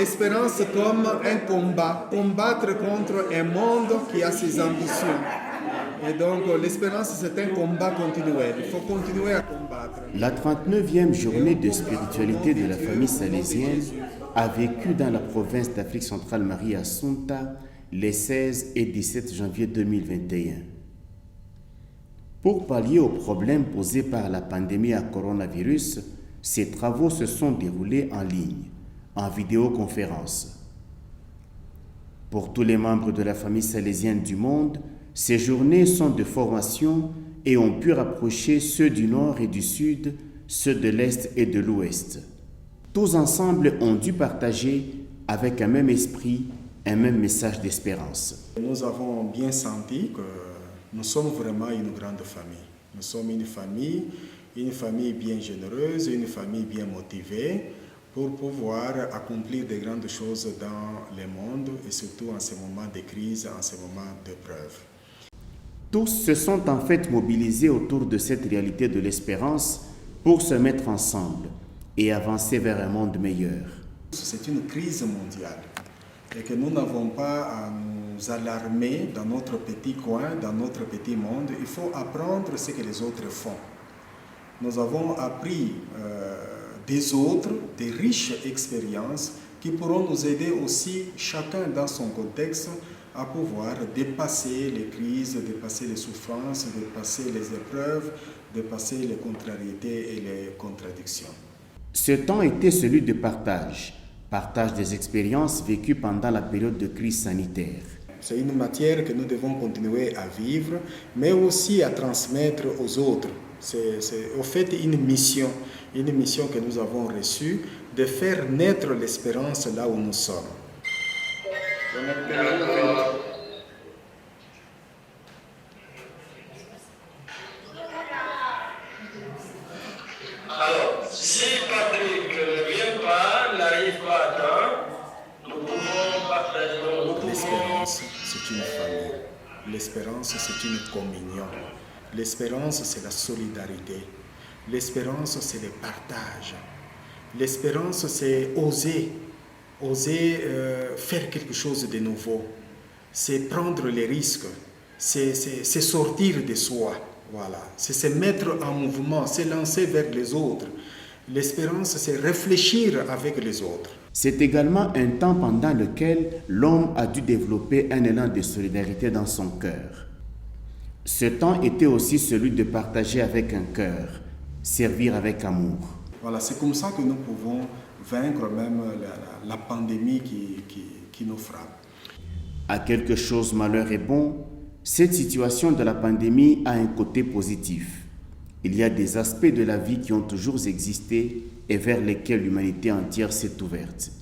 l'espérance comme un combat, combattre contre un monde qui a ses ambitions. Et donc l'espérance, c'est un combat continuel, il faut continuer à combattre. La 39e journée de spiritualité de la famille salésienne a vécu dans la province d'Afrique centrale Marie Assunta les 16 et 17 janvier 2021. Pour pallier aux problèmes posés par la pandémie à coronavirus, ces travaux se sont déroulés en ligne, en vidéoconférence. Pour tous les membres de la famille salésienne du monde, ces journées sont de formation et ont pu rapprocher ceux du nord et du sud, ceux de l'est et de l'ouest. Tous ensemble ont dû partager avec un même esprit, un même message d'espérance. Nous avons bien senti que nous sommes vraiment une grande famille. Nous sommes une famille bien généreuse, une famille bien motivée pour pouvoir accomplir de grandes choses dans le monde et surtout en ces moments de crise, en ces moments d'épreuve. Tous se sont en fait mobilisés autour de cette réalité de l'espérance pour se mettre ensemble et avancer vers un monde meilleur. C'est une crise mondiale et que nous n'avons pas à nous alarmer dans notre petit coin, dans notre petit monde. Il faut apprendre ce que les autres font. Nous avons appris des autres, des riches expériences qui pourront nous aider aussi, chacun dans son contexte, à pouvoir dépasser les crises, dépasser les souffrances, dépasser les épreuves, dépasser les contrariétés et les contradictions. Ce temps était celui de partage des expériences vécues pendant la période de crise sanitaire. C'est une matière que nous devons continuer à vivre, mais aussi à transmettre aux autres. C'est au fait une mission que nous avons reçue de faire naître l'espérance là où nous sommes. Alors, si Patrick ne vient pas, n'arrive pas à temps, nous pouvons partager. L'espérance, c'est une famille. L'espérance, c'est une communion. L'espérance, c'est la solidarité. L'espérance, c'est le partage. L'espérance, c'est oser faire quelque chose de nouveau. C'est prendre les risques. C'est sortir de soi. Voilà. C'est se mettre en mouvement, se lancer vers les autres. L'espérance, c'est réfléchir avec les autres. C'est également un temps pendant lequel l'homme a dû développer un élan de solidarité dans son cœur. Ce temps était aussi celui de partager avec un cœur, servir avec amour. Voilà, c'est comme ça que nous pouvons vaincre même la pandémie qui nous frappe. À quelque chose malheur est bon, cette situation de la pandémie a un côté positif. Il y a des aspects de la vie qui ont toujours existé et vers lesquels l'humanité entière s'est ouverte.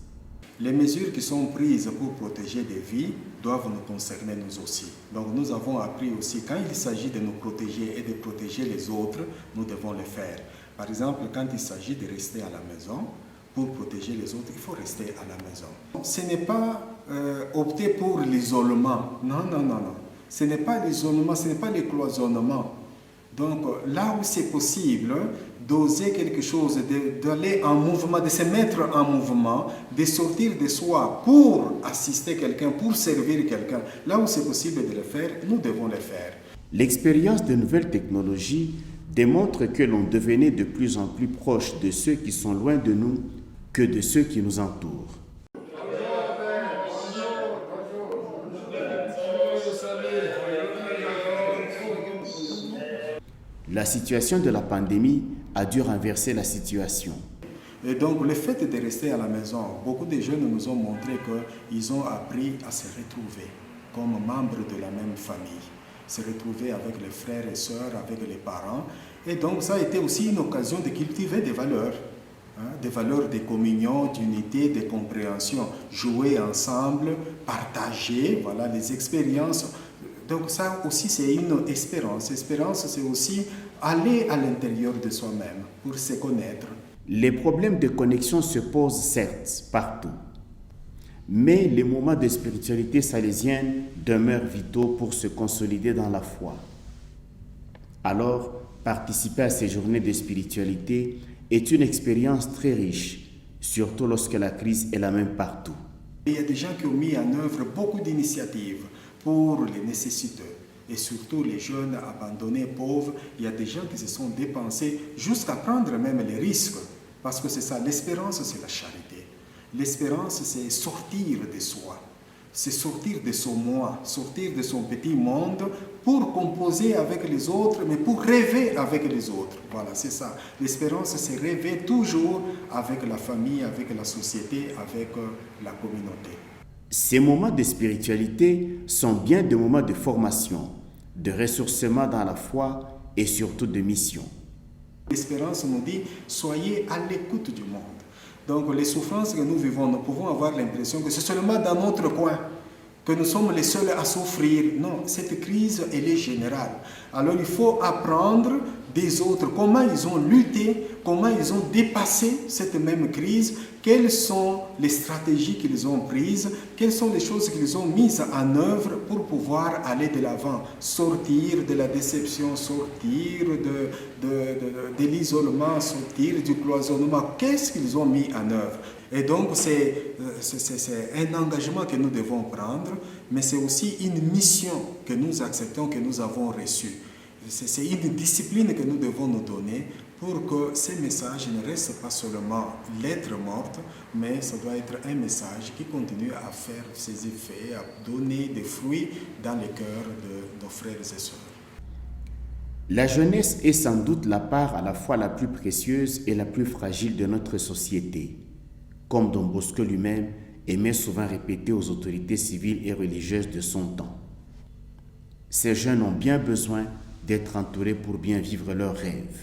Les mesures qui sont prises pour protéger des vies doivent nous concerner nous aussi. Donc nous avons appris aussi, quand il s'agit de nous protéger et de protéger les autres, nous devons le faire. Par exemple, quand il s'agit de rester à la maison, pour protéger les autres, il faut rester à la maison. Ce n'est pas opter pour l'isolement. Non. Ce n'est pas l'isolement, ce n'est pas le cloisonnement. Donc là où c'est possible, d'oser quelque chose, d'aller en mouvement, de se mettre en mouvement, de sortir de soi pour assister quelqu'un, pour servir quelqu'un, là où c'est possible de le faire, nous devons le faire. L'expérience de nouvelles technologies démontre que l'on devenait de plus en plus proche de ceux qui sont loin de nous que de ceux qui nous entourent. La situation de la pandémie a dû renverser la situation. Et donc le fait de rester à la maison, beaucoup de jeunes nous ont montré qu'ils ont appris à se retrouver comme membres de la même famille, se retrouver avec les frères et sœurs, avec les parents. Et donc ça a été aussi une occasion de cultiver des valeurs de communion, d'unité, de compréhension, jouer ensemble, partager, voilà, les expériences. Donc ça aussi c'est une espérance. Espérance c'est aussi aller à l'intérieur de soi-même pour se connaître. Les problèmes de connexion se posent certes partout, mais les moments de spiritualité salésienne demeurent vitaux pour se consolider dans la foi. Alors, participer à ces journées de spiritualité est une expérience très riche surtout lorsque la crise est la même partout. Il y a des gens qui ont mis en œuvre beaucoup d'initiatives pour les nécessiteux. Et surtout les jeunes abandonnés, pauvres, il y a des gens qui se sont dépensés jusqu'à prendre même les risques. Parce que c'est ça, l'espérance, c'est la charité. L'espérance, c'est sortir de soi. C'est sortir de son moi, sortir de son petit monde pour composer avec les autres, mais pour rêver avec les autres. Voilà, c'est ça. L'espérance, c'est rêver toujours avec la famille, avec la société, avec la communauté. Ces moments de spiritualité sont bien des moments de formation, de ressourcement dans la foi et surtout de mission. L'espérance nous dit, soyez à l'écoute du monde. Donc les souffrances que nous vivons, nous pouvons avoir l'impression que c'est seulement dans notre coin, que nous sommes les seuls à souffrir. Non, cette crise, elle est générale. Alors il faut apprendre des autres, comment ils ont lutté, comment ils ont dépassé cette même crise, quelles sont les stratégies qu'ils ont prises, quelles sont les choses qu'ils ont mises en œuvre pour pouvoir aller de l'avant, sortir de la déception, sortir de l'isolement, sortir du cloisonnement. Qu'est-ce qu'ils ont mis en œuvre? Et donc c'est un engagement que nous devons prendre, mais c'est aussi une mission que nous acceptons, que nous avons reçue. C'est une discipline que nous devons nous donner pour que ces messages ne restent pas seulement lettres mortes, mais ça doit être un message qui continue à faire ses effets, à donner des fruits dans les cœurs de nos frères et sœurs. La jeunesse est sans doute la part à la fois la plus précieuse et la plus fragile de notre société, comme Don Bosco lui-même aimait souvent répéter aux autorités civiles et religieuses de son temps. Ces jeunes ont bien besoin d'être entourés pour bien vivre leurs rêves.